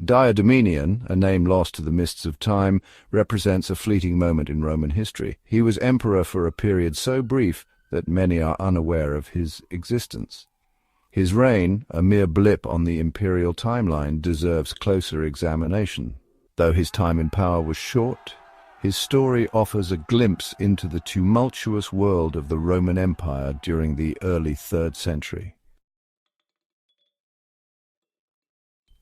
Diadumenian, a name lost to the mists of time, represents a fleeting moment in Roman history. He was emperor for a period so brief that many are unaware of his existence. His reign, a mere blip on the imperial timeline, deserves closer examination. Though his time in power was short, his story offers a glimpse into the tumultuous world of the Roman Empire during the early 3rd century.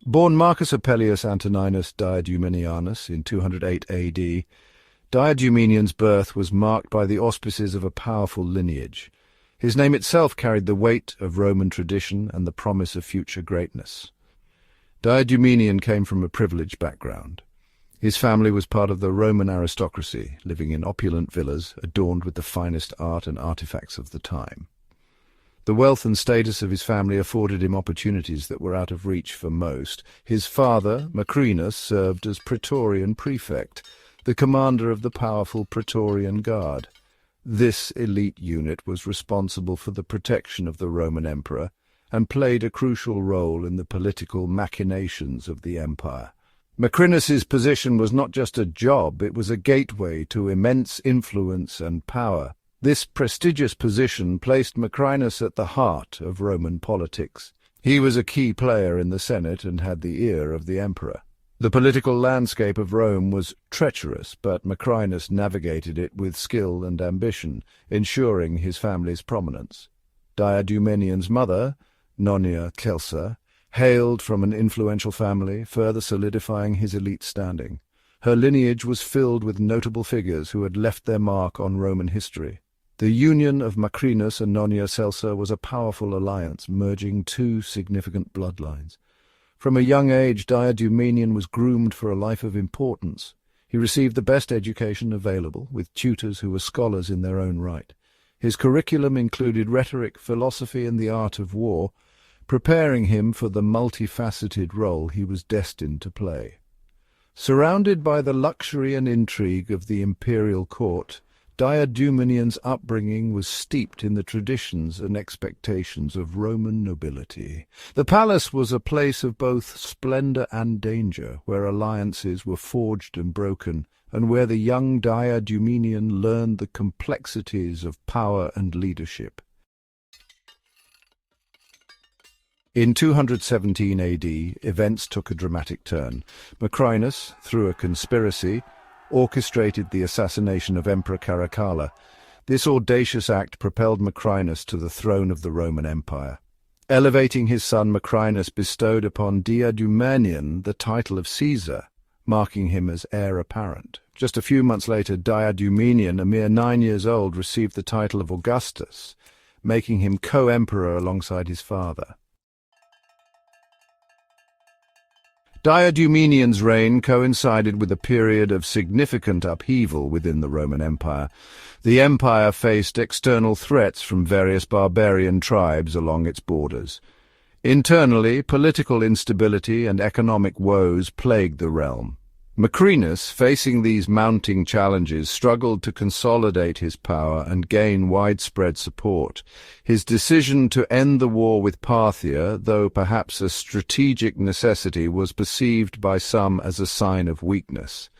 Born Marcus Apellius Antoninus Diadumenianus in 208 AD, Diadumenian's birth was marked by the auspices of a powerful lineage. His name itself carried the weight of Roman tradition and the promise of future greatness. Diadumenian came from a privileged background. His family was part of the Roman aristocracy, living in opulent villas adorned with the finest art and artifacts of the time. The wealth and status of his family afforded him opportunities that were out of reach for most. His father, Macrinus, served as Praetorian prefect, the commander of the powerful Praetorian Guard. This elite unit was responsible for the protection of the Roman emperor and played a crucial role in the political machinations of the empire. Macrinus's position was not just a job, it was a gateway to immense influence and power. This prestigious position placed Macrinus at the heart of Roman politics. He was a key player in the Senate and had the ear of the emperor. The political landscape of Rome was treacherous, but Macrinus navigated it with skill and ambition, ensuring his family's prominence. Diadumenian's mother, Nonnia Celsa, hailed from an influential family, further solidifying his elite standing. Her lineage was filled with notable figures who had left their mark on Roman history. The union of Macrinus and Nonnia Celsa was a powerful alliance, merging two significant bloodlines. From a young age, Diadumenian was groomed for a life of importance. He received the best education available, with tutors who were scholars in their own right. His curriculum included rhetoric, philosophy, and the art of war, preparing him for the multifaceted role he was destined to play. Surrounded by the luxury and intrigue of the imperial court, Diadumenian's upbringing was steeped in the traditions and expectations of Roman nobility. The palace was a place of both splendor and danger, where alliances were forged and broken, and where the young Diadumenian learned the complexities of power and leadership. In 217 AD, events took a dramatic turn. Macrinus, through a conspiracy, orchestrated the assassination of Emperor Caracalla. This audacious act propelled Macrinus to the throne of the Roman Empire. Elevating his son, Macrinus bestowed upon Diadumenian the title of Caesar, marking him as heir apparent. Just a few months later, Diadumenian, a mere 9 years old, received the title of Augustus, making him co-emperor alongside his father. Diadumenian's reign coincided with a period of significant upheaval within the Roman Empire. The empire faced external threats from various barbarian tribes along its borders. Internally, political instability and economic woes plagued the realm. Macrinus, facing these mounting challenges, struggled to consolidate his power and gain widespread support. His decision to end the war with Parthia, though perhaps a strategic necessity, was perceived by some as a sign of weakness.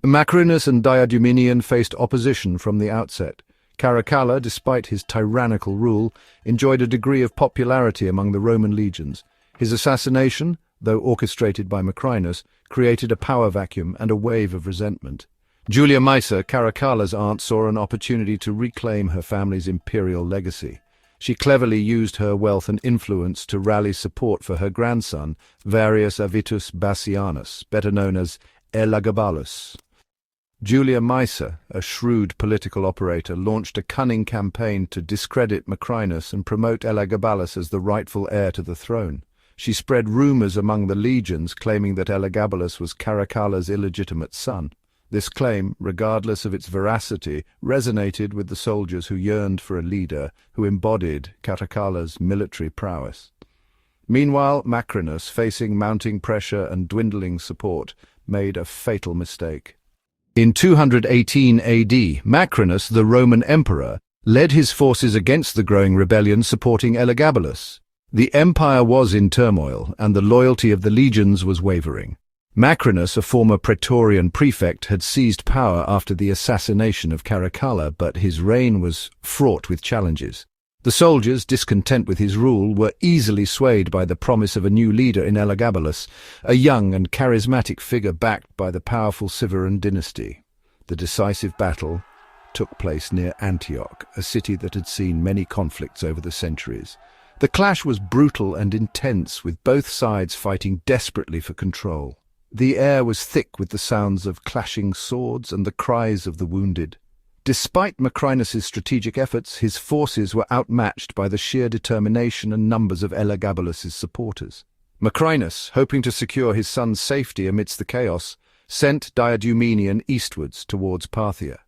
Macrinus and Diadumenian faced opposition from the outset. Caracalla, despite his tyrannical rule, enjoyed a degree of popularity among the Roman legions. His assassination, though orchestrated by Macrinus, created a power vacuum and a wave of resentment. Julia Maesa, Caracalla's aunt, saw an opportunity to reclaim her family's imperial legacy. She cleverly used her wealth and influence to rally support for her grandson, Varius Avitus Bassianus, better known as Elagabalus. Julia Maesa, a shrewd political operator, launched a cunning campaign to discredit Macrinus and promote Elagabalus as the rightful heir to the throne. She spread rumors among the legions claiming that Elagabalus was Caracalla's illegitimate son. This claim, regardless of its veracity, resonated with the soldiers who yearned for a leader who embodied Caracalla's military prowess. Meanwhile, Macrinus, facing mounting pressure and dwindling support, made a fatal mistake. In 218 AD, Macrinus, the Roman emperor, led his forces against the growing rebellion supporting Elagabalus. The empire was in turmoil, and the loyalty of the legions was wavering. Macrinus, a former Praetorian prefect, had seized power after the assassination of Caracalla, but his reign was fraught with challenges. The soldiers, discontent with his rule, were easily swayed by the promise of a new leader in Elagabalus, a young and charismatic figure backed by the powerful Severan dynasty. The decisive battle took place near Antioch, a city that had seen many conflicts over the centuries. The clash was brutal and intense, with both sides fighting desperately for control. The air was thick with the sounds of clashing swords and the cries of the wounded. Despite Macrinus's strategic efforts, his forces were outmatched by the sheer determination and numbers of Elagabalus's supporters. Macrinus, hoping to secure his son's safety amidst the chaos, sent Diadumenian eastwards towards Parthia.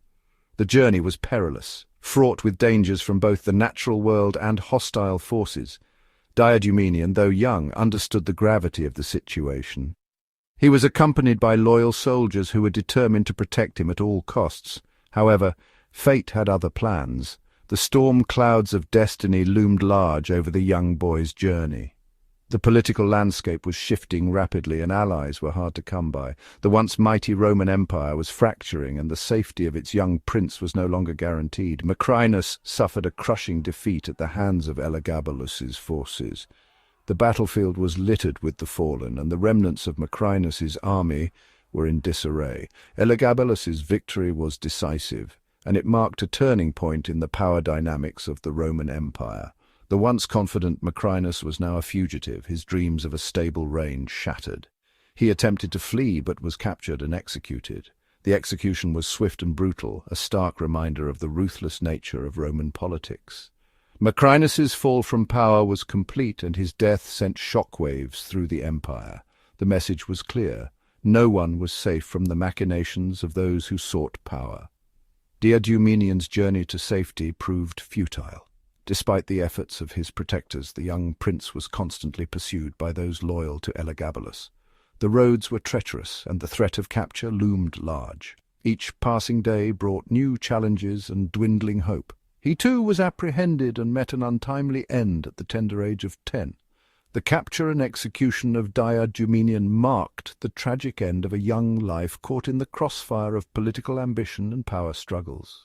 The journey was perilous, fraught with dangers from both the natural world and hostile forces. Diadumenian, though young, understood the gravity of the situation. He was accompanied by loyal soldiers who were determined to protect him at all costs. However, fate had other plans. The storm clouds of destiny loomed large over the young boy's journey. The political landscape was shifting rapidly, and allies were hard to come by. The once mighty Roman Empire was fracturing, and the safety of its young prince was no longer guaranteed. Macrinus suffered a crushing defeat at the hands of Elagabalus's forces. The battlefield was littered with the fallen, and the remnants of Macrinus's army were in disarray. Elagabalus's victory was decisive, and it marked a turning point in the power dynamics of the Roman Empire. The once confident Macrinus was now a fugitive, his dreams of a stable reign shattered. He attempted to flee, but was captured and executed. The execution was swift and brutal, a stark reminder of the ruthless nature of Roman politics. Macrinus's fall from power was complete, and his death sent shockwaves through the empire. The message was clear: no one was safe from the machinations of those who sought power. Diadumenian's journey to safety proved futile. Despite the efforts of his protectors, the young prince was constantly pursued by those loyal to Elagabalus. The roads were treacherous, and the threat of capture loomed large. Each passing day brought new challenges and dwindling hope. He too was apprehended and met an untimely end at the tender age of 10. The capture and execution of Diadumenian marked the tragic end of a young life caught in the crossfire of political ambition and power struggles.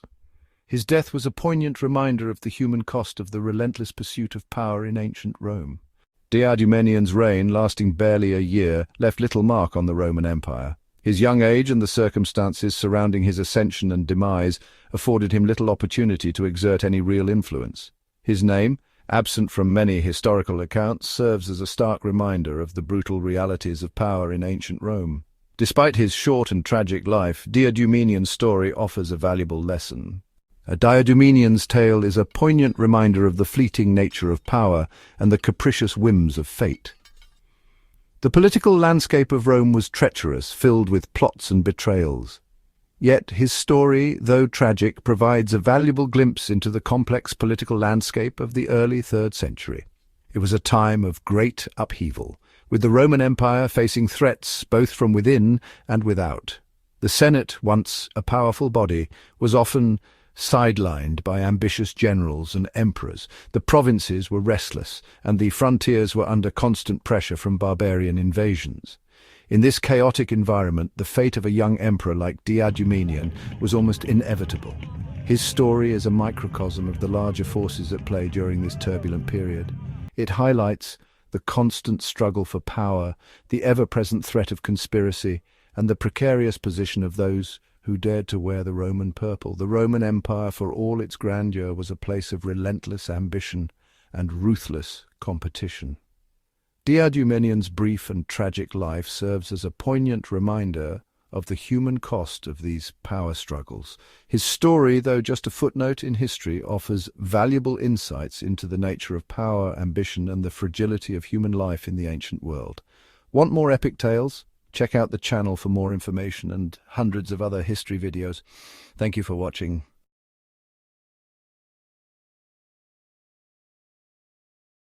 His death was a poignant reminder of the human cost of the relentless pursuit of power in ancient Rome. Diadumenian's reign, lasting barely a year, left little mark on the Roman Empire. His young age and the circumstances surrounding his ascension and demise afforded him little opportunity to exert any real influence. His name, absent from many historical accounts, serves as a stark reminder of the brutal realities of power in ancient Rome. Despite his short and tragic life, Diadumenian's story offers a valuable lesson. Diadumenian's tale is a poignant reminder of the fleeting nature of power and the capricious whims of fate. The political landscape of Rome was treacherous, filled with plots and betrayals. Yet his story, though tragic, provides a valuable glimpse into the complex political landscape of the early 3rd century. It was a time of great upheaval, with the Roman Empire facing threats both from within and without. The Senate, once a powerful body, was often sidelined by ambitious generals and emperors. The provinces were restless, and the frontiers were under constant pressure from barbarian invasions. In this chaotic environment, the fate of a young emperor like Diadumenian was almost inevitable. His story is a microcosm of the larger forces at play during this turbulent period. It highlights the constant struggle for power, the ever-present threat of conspiracy, and the precarious position of those who dared to wear the Roman purple. The Roman Empire, for all its grandeur, was a place of relentless ambition and ruthless competition. Diadumenian's brief and tragic life serves as a poignant reminder of the human cost of these power struggles. His story, though just a footnote in history, offers valuable insights into the nature of power, ambition, and the fragility of human life in the ancient world. Want more epic tales? Check out the channel for more information and hundreds of other history videos. Thank you for watching.